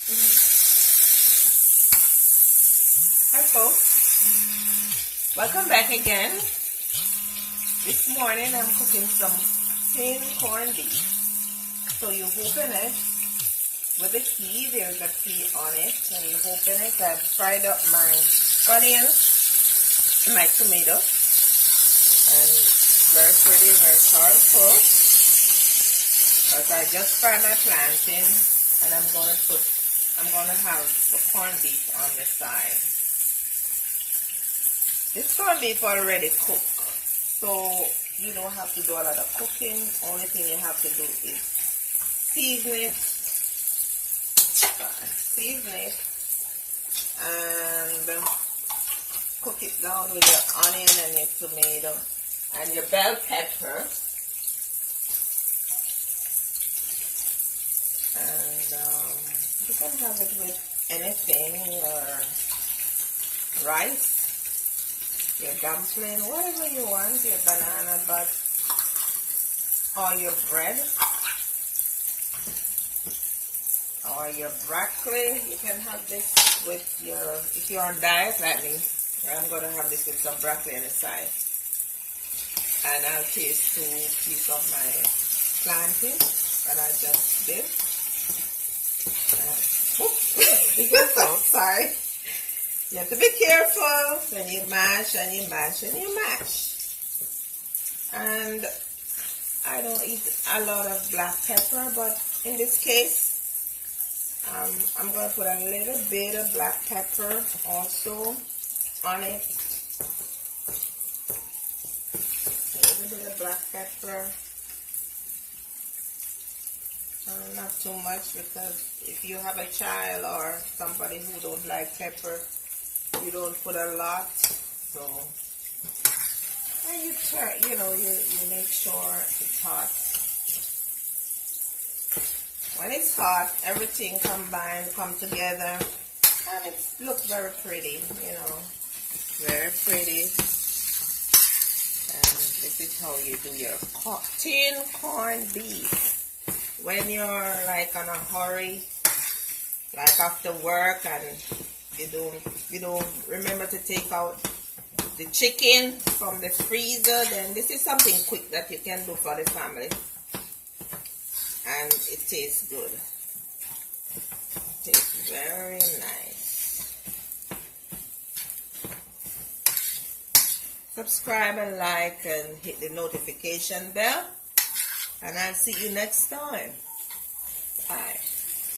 Hi folks, welcome back again. This morning I'm cooking some thin corned beef. So you open it with a key, there's a key on it, and you open it. I've fried up my onions, my tomato, and very pretty, very colorful. Because I just fried my plantain, and I'm gonna have the corned beef on the side. This corned beef already cooked, so you don't have to do a lot of cooking. Only thing you have to do is season it, and cook it down with your onion and your tomato and your bell pepper. And you can have it with anything, your rice, your dumpling, whatever you want, your banana butt, or your bread, or your broccoli. You can have this with your, if you're on diet like me, I'm going to have this with some broccoli on the side. And I'll taste 2 pieces of my plantain that I just did. Sorry. You have to be careful when you mash and you mash and you mash. And I don't eat a lot of black pepper, but in this case, I'm going to put a little bit of black pepper also on it. A little bit of black pepper. Not too much, because if you have a child or somebody who don't like pepper, you don't put a lot. So, and you try, you make sure it's hot. When it's hot, everything come together, and it looks very pretty, very pretty. And this is how you do your tin corned beef. When you're like on a hurry, like after work, and you don't remember to take out the chicken from the freezer, then this is something quick that you can do for the family, and it tastes good. It tastes very nice. Subscribe and like and hit the notification bell, and I'll see you next time. Bye.